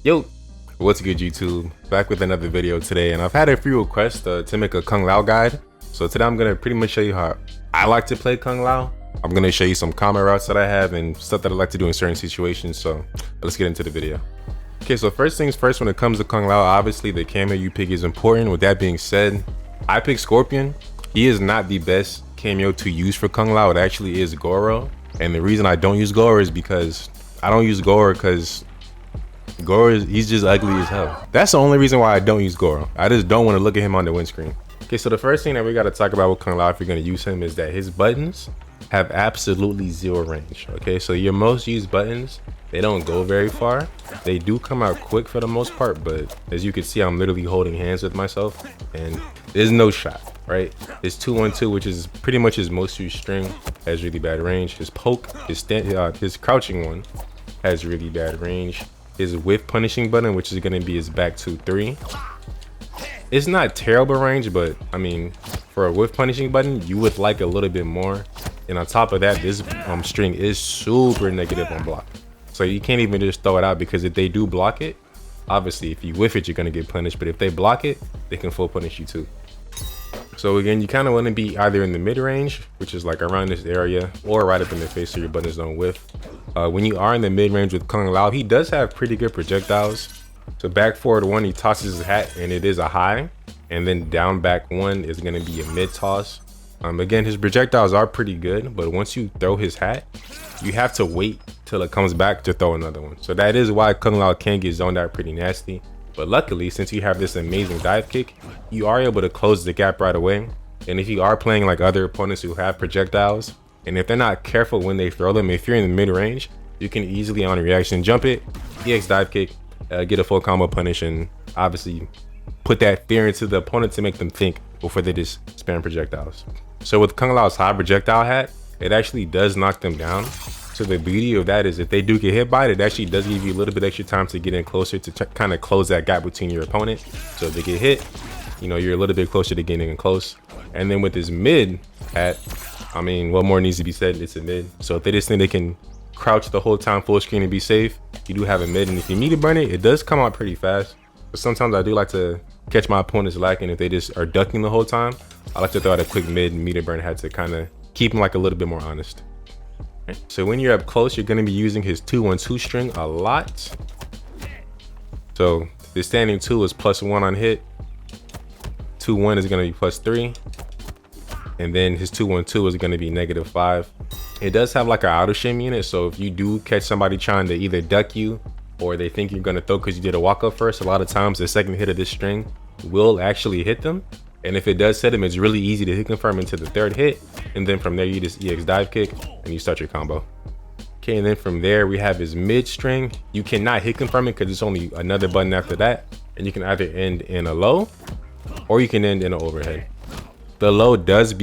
Yo, what's good YouTube? Back with another video today, and I've had a few requests to make a Kung Lao guide. So today I'm gonna pretty much show you how I like to play Kung Lao. I'm gonna show you some combat routes that I have and stuff that I like to do in certain situations. So let's get into the video. Okay, so first things first, when it comes to Kung Lao, obviously the cameo you pick is important. With that being said, I pick Scorpion. He is not the best cameo to use for Kung Lao. It actually is Goro. And the reason I don't use Goro is because I don't use Goro because Goro he's just ugly as hell. That's the only reason why I don't use Goro. I just don't want to look at him on the windscreen. Okay, so the first thing that we got to talk about with Kung Lao if you're going to use him is that his buttons have absolutely zero range. Okay, so your most used buttons, they don't go very far. They do come out quick for the most part, but as you can see, I'm literally holding hands with myself and there's no shot, right? His 2-1-2, which is pretty much his most used string, has really bad range. His poke, his crouching one has really bad range. His whiff punishing button, which is going to be his back 2-3. It's not terrible range, but I mean, for a whiff punishing button, you would like a little bit more. And on top of that, this string is super negative on block. So you can't even just throw it out, because if they do block it, obviously if you whiff it, you're going to get punished. But if they block it, they can full punish you too. So again, you kind of want to be either in the mid range, which is like around this area, or right up in the face so your buttons don't whiff. When you are in the mid range with Kung Lao, he does have pretty good projectiles. So back forward one, he tosses his hat and it is a high, and then down back one is going to be a mid toss. Again, his projectiles are pretty good, but once you throw his hat, you have to wait till it comes back to throw another one. So that is why Kung Lao can get zoned out pretty nasty. But luckily, since you have this amazing dive kick, you are able to close the gap right away. And if you are playing like other opponents who have projectiles, and if they're not careful when they throw them, if you're in the mid range, you can easily on reaction jump it, EX dive kick, get a full combo punish, and obviously put that fear into the opponent to make them think before they just spam projectiles. So with Kung Lao's high projectile hat, it actually does knock them down. So the beauty of that is if they do get hit by it, it actually does give you a little bit extra time to get in closer to kind of close that gap between your opponent. So if they get hit, you know, you're a little bit closer to getting in close. And then with his mid hat, I mean, what more needs to be said? It's a mid. So if they just think they can crouch the whole time full screen and be safe, you do have a mid. And if you meter burn it, it does come out pretty fast. But sometimes I do like to catch my opponents lacking. If they just are ducking the whole time, I like to throw out a quick mid meter burn hat to kind of keep them like a little bit more honest. So when you're up close, you're going to be using his 2-1-2 string a lot. So the standing 2 is +1 on hit. 2-1 is going to be +3. And then his 2-1-2 is going to be -5. It does have like an auto shimmy in it. So if you do catch somebody trying to either duck you or they think you're going to throw because you did a walk up first, a lot of times the second hit of this string will actually hit them. And if it does hit him, it's really easy to hit confirm into the third hit. And then from there, you just EX dive kick and you start your combo. Okay, and then from there, we have his mid string. You cannot hit confirm it because it's only another button after that. And you can either end in a low or you can end in an overhead. The low does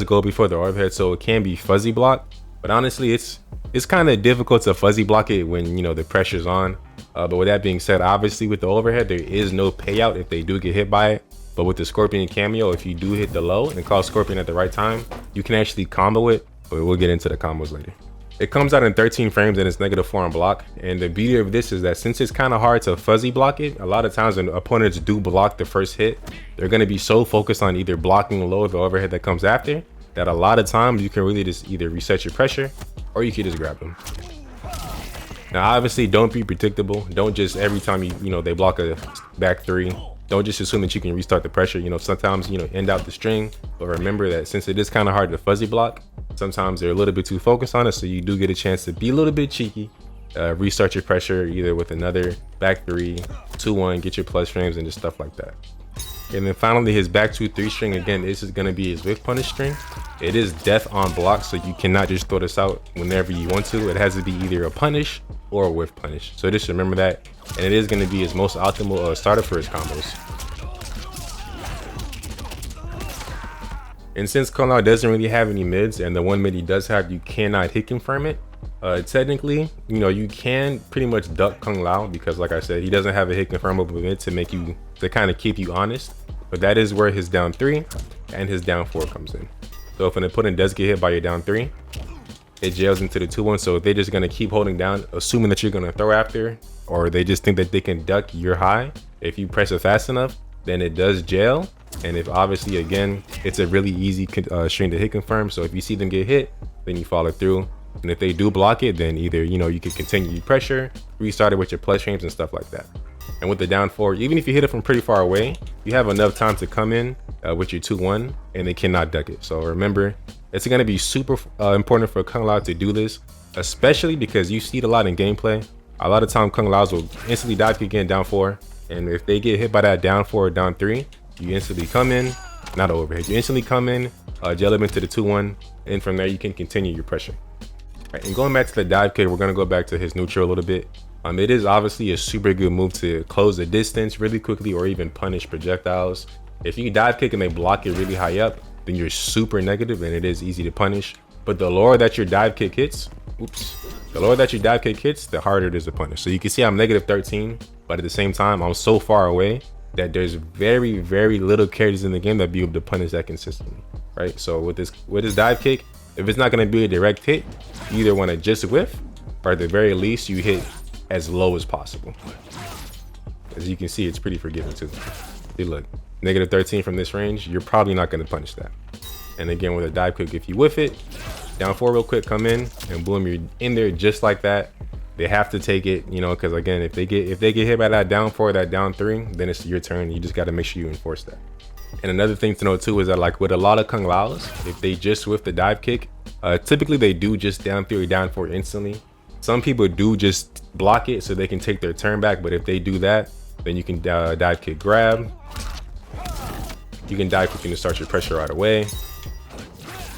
go before the overhead, so it can be fuzzy block. But honestly, it's kind of difficult to fuzzy block it when, you know, the pressure's on. But with that being said, obviously with the overhead, there is no payout if they do get hit by it. But with the Scorpion cameo, if you do hit the low and call Scorpion at the right time, you can actually combo it, but we'll get into the combos later. It comes out in 13 frames and it's -4 on block. And the beauty of this is that since it's kind of hard to fuzzy block it, a lot of times when opponents do block the first hit, they're going to be so focused on either blocking low or the overhead that comes after, that a lot of times you can really just either reset your pressure or you can just grab them. Now, obviously, don't be predictable. Don't just every time they block a back 3. Don't just assume that you can restart the pressure. You know, sometimes, end out the string, but remember that since it is kind of hard to fuzzy block, sometimes they're a little bit too focused on it. So you do get a chance to be a little bit cheeky, restart your pressure either with another back 3, 2-1, get your plus frames and just stuff like that. And then finally, his back 2-3 string, again, this is going to be his whiff punish string. It is death on block, so you cannot just throw this out whenever you want to. It has to be either a punish or a whiff punish. So just remember that. And it is going to be his most optimal starter for his combos. And since Kung Lao doesn't really have any mids, and the one mid he does have, you cannot hit confirm it. Technically, you can pretty much duck Kung Lao because, like I said, he doesn't have a hit confirmable mid to kind of keep you honest. But that is where his down 3 and his down 4 comes in. So if an opponent does get hit by your down 3, it jails into the 2-1. So if they're just gonna keep holding down, assuming that you're gonna throw after, or they just think that they can duck your high, if you press it fast enough, then it does jail. And if obviously, again, it's a really easy string to hit confirm. So if you see them get hit, then you follow through. And if they do block it, then either, you know, you can continue your pressure, restart it with your plus frames and stuff like that. And with the down 4, even if you hit it from pretty far away, you have enough time to come in with your 2-1 and they cannot duck it. So remember, it's going to be super important for Kung Lao to do this, especially because you see it a lot in gameplay. A lot of time Kung Laos will instantly dive kick in down 4. And if they get hit by that down 4 or down 3, you instantly come in, not overhead, you instantly come in, jail them into the 2-1, and from there you can continue your pressure. Right, and going back to the dive kick, we're going to go back to his neutral a little bit. It is obviously a super good move to close the distance really quickly or even punish projectiles. If you dive kick and they block it really high up, then you're super negative and it is easy to punish. But the lower that your dive kick hits, the lower that your dive kick hits, the harder it is to punish. So you can see I'm negative 13, but at the same time, I'm so far away that there's very, very little characters in the game that be able to punish that consistently, right? So with this dive kick, if it's not going to be a direct hit, you either want to just whiff, or at the very least, you hit as low as possible. As you can see, it's pretty forgiving too. See, look, negative 13 from this range, you're probably not going to punish that. And again, with a dive kick, if you whiff it, down 4 real quick, come in, and boom, you're in there just like that. They have to take it, you know, because again, if they get hit by that down 4, that down 3, then it's your turn. You just got to make sure you enforce that. And another thing to know too is that, like with a lot of Kung Laos, if they just whiff the dive kick, typically they do just down 3 or down 4 instantly. Some people do just block it so they can take their turn back, but if they do that, then you can dive kick grab. You can dive kick and start your pressure right away.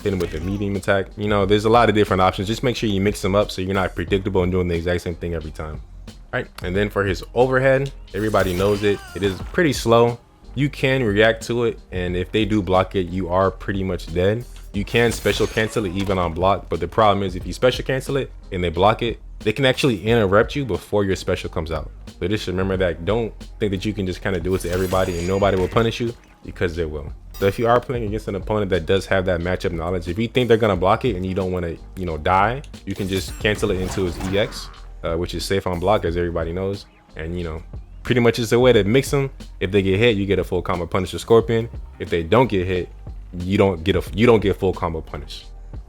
Hit him with the medium attack. You know, there's a lot of different options. Just make sure you mix them up so you're not predictable and doing the exact same thing every time. All right, and then for his overhead, everybody knows it. It is pretty slow. You can react to it, and if they do block it, you are pretty much dead. You can special cancel it even on block, but the problem is if you special cancel it and they block it, they can actually interrupt you before your special comes out. So just remember that. Don't think that you can just kind of do it to everybody and nobody will punish you, because they will. So if you are playing against an opponent that does have that matchup knowledge, if you think they're gonna block it and you don't want to, you know, die, you can just cancel it into his EX, which is safe on block, as everybody knows. And you know, pretty much it's a way to mix them. If they get hit, you get a full combo punish with Scorpion. If they don't get hit, you don't get full combo punish.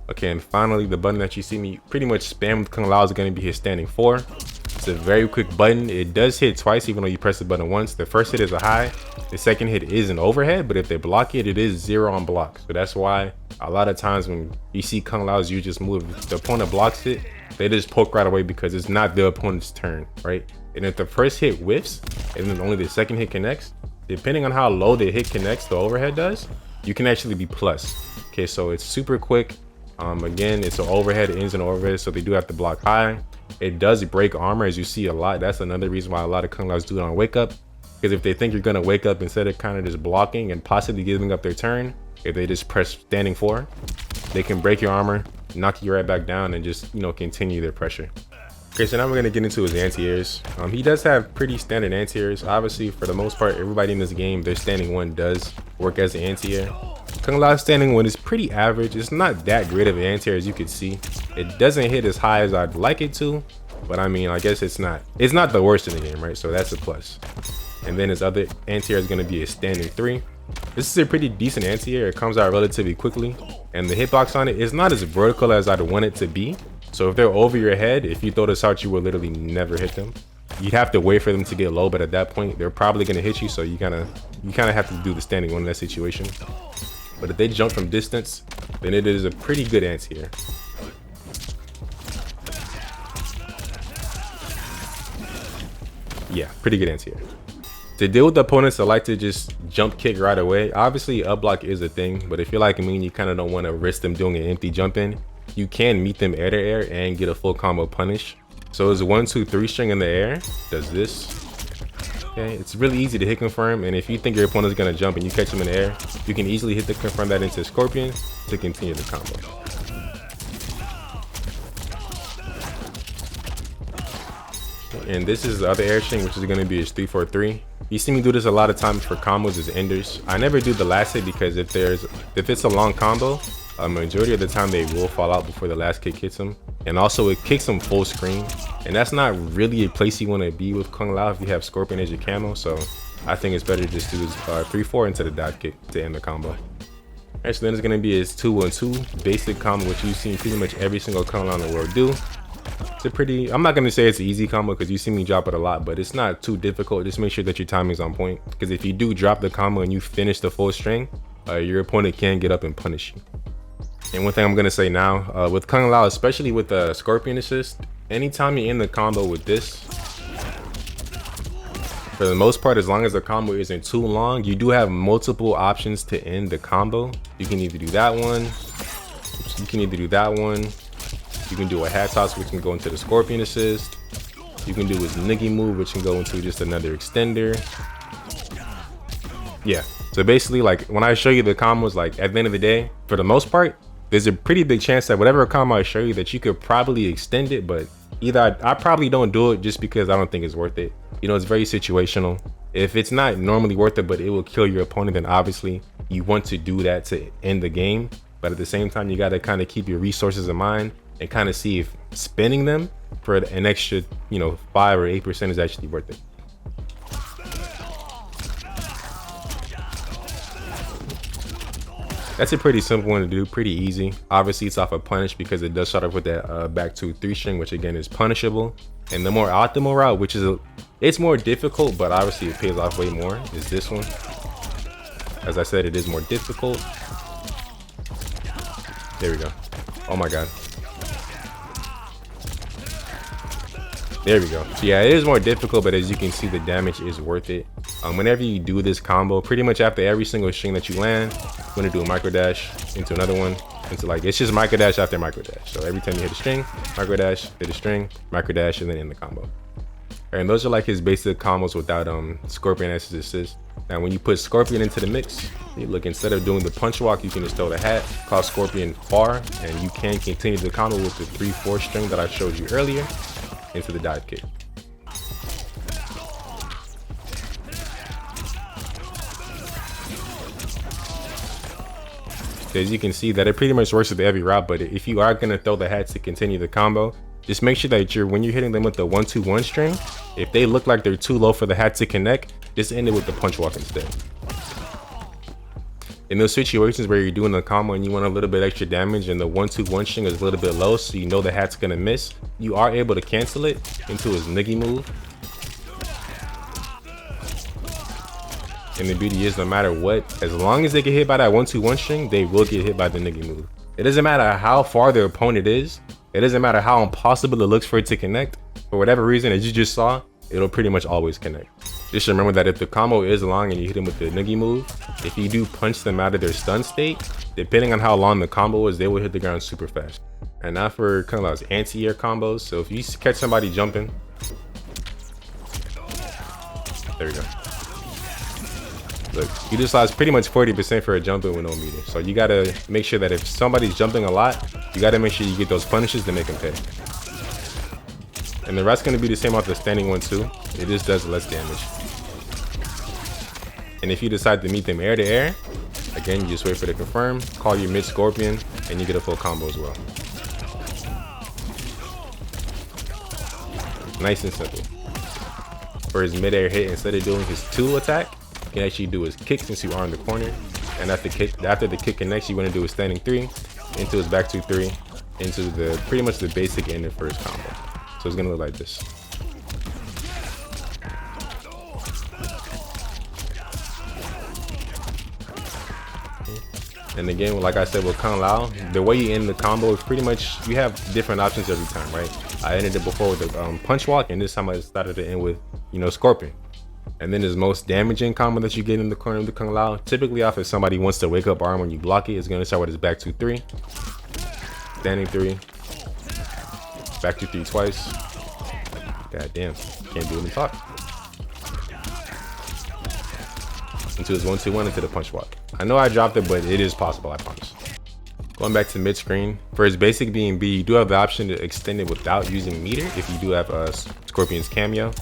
Okay, and finally, the button that you see me pretty much spam with Kung Lao is going to be his standing 4. It's a very quick button. It does hit twice, even though you press the button once. The first hit is a high. The second hit is an overhead, but if they block it, it is 0 on block. So that's why a lot of times when you see Kung Laos, you just move. If the opponent blocks it, they just poke right away because it's not the opponent's turn, right? And if the first hit whiffs and then only the second hit connects, depending on how low the hit connects, the overhead does, you can actually be plus. Okay, so it's super quick. Again, it's an overhead, it ends in overhead, so they do have to block high. It does break armor, as you see a lot. That's another reason why a lot of Kung Laos do it on wake up, because if they think you're gonna wake up, instead of kind of just blocking and possibly giving up their turn, if they just press standing 4, they can break your armor, knock you right back down, and just, you know, continue their pressure. Okay, so now we're gonna get into his anti-airs. He does have pretty standard anti-airs. Obviously, for the most part, everybody in this game, their standing 1 does work as an anti-air. Kung Lao's standing 1 is pretty average. It's not that great of an anti-air, as you can see. It doesn't hit as high as I'd like it to, but I mean, I guess it's not the worst in the game, right? So that's a plus. And then his other anti-air is gonna be a standing 3. This is a pretty decent anti-air. It comes out relatively quickly, and the hitbox on it is not as vertical as I'd want it to be. So if they're over your head, if you throw this out, you will literally never hit them. You'd have to wait for them to get low, but at that point, they're probably gonna hit you. So you kind of have to do the standing 1 in that situation. But if they jump from distance, then it is a pretty good anti-air. Yeah, pretty good anti-air. To deal with the opponents that like to just jump kick right away, obviously up block is a thing, but if you're like me and you kind of don't want to risk them doing an empty jump in, you can meet them air to air and get a full combo punish. So it's 1, 2, 3 string in the air, does this. Okay, it's really easy to hit confirm, and if you think your opponent's gonna jump and you catch them in the air, you can easily hit the confirm that into Scorpion to continue the combo. And this is the other air string, which is gonna be his 3, 4, 3. You see me do this a lot of times for combos as enders. I never do the last hit because if it's a long combo, Majority of the time they will fall out before the last kick hits them. And also it kicks them full screen. And that's not really a place you want to be with Kung Lao if you have Scorpion as your camo. So I think it's better to just do his 3-4 into the dive kick to end the combo. Alright, so then it's going to be his 2-1-2 basic combo, which you've seen pretty much every single Kung Lao in the world do. It's a pretty, I'm not going to say it's an easy combo because you see me drop it a lot, but it's not too difficult. Just make sure that your timing's on point, because if you do drop the combo and you finish the full string, your opponent can get up and punish you. And one thing I'm going to say now, with Kung Lao, especially with the Scorpion assist, anytime you end the combo with this, for the most part, as long as the combo isn't too long, you do have multiple options to end the combo. You can either do that one, you can either do that one, you can do a hat toss, which can go into the Scorpion assist, you can do his Niggy move, which can go into just another extender. Yeah, so basically, like when I show you the combos, like at the end of the day, for the most part, there's a pretty big chance that whatever combo I show you, that you could probably extend it, but either I probably don't do it just because I don't think it's worth it. You know, it's very situational. If it's not normally worth it, but it will kill your opponent, then obviously you want to do that to end the game. But at the same time, you got to kind of keep your resources in mind and kind of see if spending them for an extra, you know, 5 or 8% is actually worth it. That's a pretty simple one to do, pretty easy. Obviously it's off a punish because it does start off with that back 2-3 string, which again is punishable. And the more optimal route, which is it's more difficult, but obviously it pays off way more, is this one. As I said, it is more difficult. There we go. Oh my god. There we go. So yeah, it is more difficult, but as you can see, the damage is worth it. Whenever you do this combo, pretty much after every single string that you land, you're gonna do a micro dash into another one, into like, it's just micro dash after micro dash. So every time you hit a string, micro dash, hit a string, micro dash, and then end the combo. All right, and those are like his basic combos without Scorpion as his assist. Now when you put Scorpion into the mix, you look, instead of doing the punch walk, you can just throw the hat, call Scorpion far, and you can continue the combo with the 3-4 string that I showed you earlier into the dive kick. As you can see that it pretty much works with every route, but if you are going to throw the hat to continue the combo, just make sure that when you're hitting them with the 1-2-1 string, if they look like they're too low for the hat to connect, just end it with the punch walk instead. In those situations where you're doing the combo and you want a little bit extra damage and the 1-2-1 string is a little bit low, so you know the hat's gonna miss, you are able to cancel it into his Niggy move. And the beauty is, no matter what, as long as they get hit by that 1-2-1 string, they will get hit by the Niggy move. It doesn't matter how far their opponent is. It doesn't matter how impossible it looks for it to connect. For whatever reason, as you just saw, it'll pretty much always connect. Just remember that if the combo is long and you hit them with the Niggy move, if you do punch them out of their stun state, depending on how long the combo is, they will hit the ground super fast. And now for Kung Lao's anti-air combos. So if you catch somebody jumping, there we go. Look, you just lost pretty much 40% for a jumping with no meter. So you gotta make sure that if somebody's jumping a lot, you gotta make sure you get those punishes to make them pay. And the rest gonna be the same off the standing one too. It just does less damage. And if you decide to meet them air to air, again, you just wait for the confirm, call your mid Scorpion, and you get a full combo as well. Nice and simple. For his mid air hit, instead of doing his 2 attack, you can actually do his kick since you are in the corner. And after the kick connects, you want to do a standing 3 into his back 2-3 into the pretty much the basic end of first combo. So it's gonna look like this. And again, like I said with Kung Lao, the way you end the combo is pretty much, you have different options every time, right? I ended it before with the punch walk, and this time I started to end with, you know, Scorpion. And then his most damaging combo that you get in the corner of the Kung Lao, typically off if somebody wants to wake up arm when you block it, is going to start with his back 2-3, standing 3, back 2-3 twice. God damn, can't do it and talk. Into his 1-2-1 into the punch walk. I know I dropped it, but it is possible, I promise. Going back to mid screen, for his basic B&B, you do have the option to extend it without using meter if you do have Scorpion's cameo.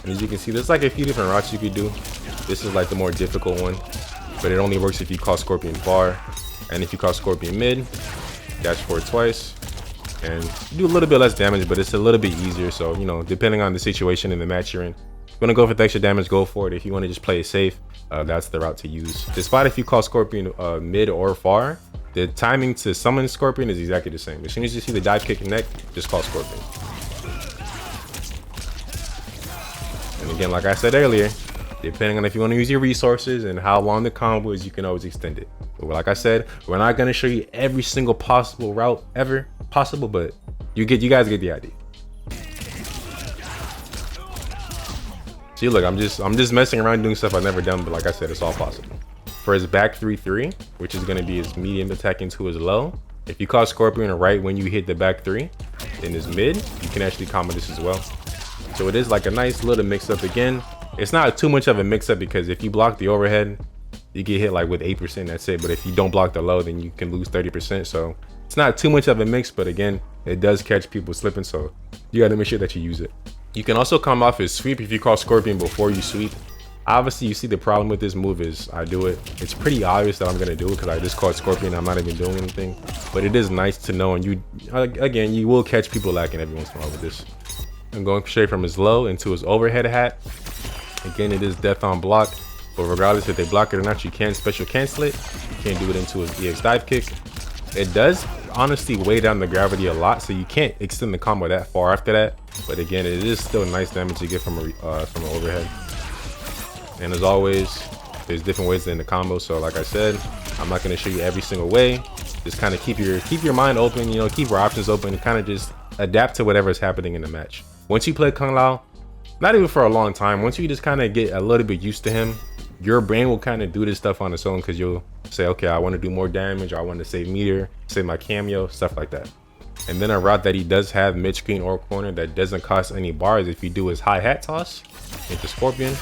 And as you can see, there's like a few different routes you could do. This is like the more difficult one, but it only works if you call Scorpion far, and if you call Scorpion mid, dash forward twice, and you do a little bit less damage, but it's a little bit easier. So, you know, depending on the situation in the match you're in, if you want to go for the extra damage, go for it. If you want to just play it safe, that's the route to use. Despite if you call Scorpion mid or far, the timing to summon Scorpion is exactly the same. As soon as you see the dive kick connect, just call Scorpion. And again, like I said earlier, depending on if you want to use your resources and how long the combo is, you can always extend it. But like I said, we're not going to show you every single possible route ever possible, but you guys get the idea. See, look, I'm just messing around doing stuff I've never done, but like I said, it's all possible. For his back 3-3, which is going to be his medium attack into his low, if you call Scorpion right when you hit the back 3 in his mid, you can actually combo this as well. So it is like a nice little mix up. Again, it's not too much of a mix up because if you block the overhead, you get hit like with 8%, that's it. But if you don't block the low, then you can lose 30%. So it's not too much of a mix, but again, it does catch people slipping. So you got to make sure that you use it. You can also come off his sweep if you call Scorpion before you sweep. Obviously, you see the problem with this move is I do it. It's pretty obvious that I'm going to do it because I just called Scorpion. I'm not even doing anything. But it is nice to know. And you, again, you will catch people lacking every once in a while with this. I'm going straight from his low into his overhead hat. Again, it is death on block, but regardless if they block it or not, you can special cancel it. You can't do it into his EX dive kick. It does honestly weigh down the gravity a lot, so you can't extend the combo that far after that. But again, it is still nice damage to get from an overhead. And as always, there's different ways to end the combo. So like I said, I'm not going to show you every single way. Just kind of keep your mind open, you know, keep your options open, and kind of just adapt to whatever is happening in the match. Once you play Kung Lao, not even for a long time, once you just kind of get a little bit used to him, your brain will kind of do this stuff on its own because you'll say, okay, I want to do more damage, or I want to save meter, save my cameo, stuff like that. And then a route that he does have mid screen or corner that doesn't cost any bars, if you do his high hat toss into Scorpion,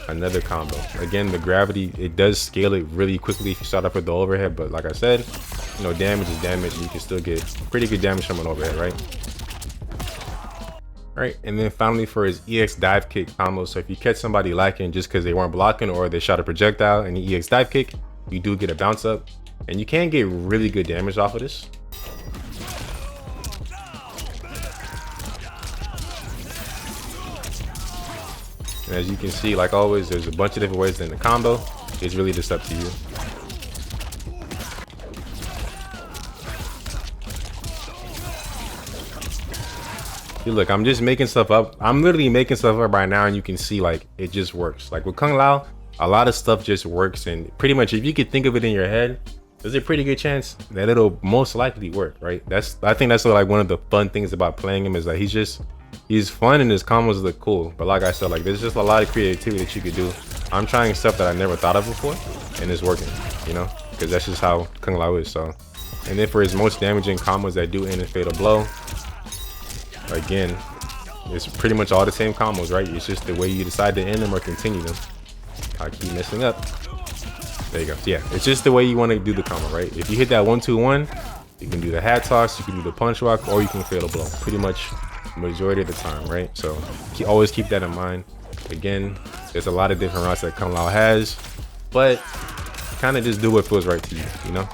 another combo. Again, the gravity, it does scale it really quickly if you start off with the overhead, but like I said, you know, damage is damage, and you can still get pretty good damage from an overhead, right? Right, and then finally for his EX dive kick combo. So if you catch somebody lacking just because they weren't blocking or they shot a projectile and the EX dive kick, you do get a bounce up, and you can get really good damage off of this. And as you can see, like always, there's a bunch of different ways in the combo. It's really just up to you. See, look, I'm just making stuff up. I'm literally making stuff up right now, and you can see like it just works. Like with Kung Lao, a lot of stuff just works, and pretty much if you could think of it in your head, there's a pretty good chance that it'll most likely work, right? I think that's like one of the fun things about playing him is that he's fun and his combos look cool. But like I said, like there's just a lot of creativity that you could do. I'm trying stuff that I never thought of before, and it's working, you know, because that's just how Kung Lao is. So, and then for his most damaging combos that do end in fatal blow, again, it's pretty much all the same combos, right? It's just the way you decide to end them or continue them. I keep messing up. There you go. Yeah, it's just the way you want to do the combo, right? If you hit that 1-2-1, you can do the hat toss, you can do the punch walk, or you can fatal blow. Pretty much majority of the time, right? So always keep that in mind. Again, there's a lot of different routes that Kung Lao has, but kind of just do what feels right to you, you know?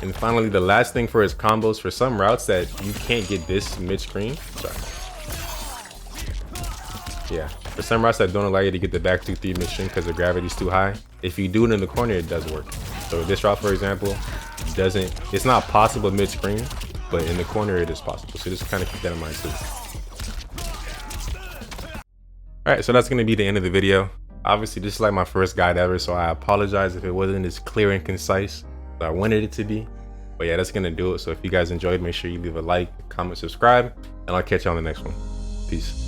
And finally, the last thing for his combos, for some routes that you can't get this mid-screen, yeah, for some routes that don't allow you to get the back 2-3 mid-screen because the gravity's too high, if you do it in the corner, it does work. So this route, for example, it's not possible mid-screen, but in the corner it is possible. So just kind of keep that in mind too. All right, so that's gonna be the end of the video. Obviously, this is like my first guide ever, so I apologize if it wasn't as clear and concise as I wanted it to be. But yeah, that's gonna do it. So if you guys enjoyed, make sure you leave a like, comment, subscribe, and I'll catch you on the next one. Peace.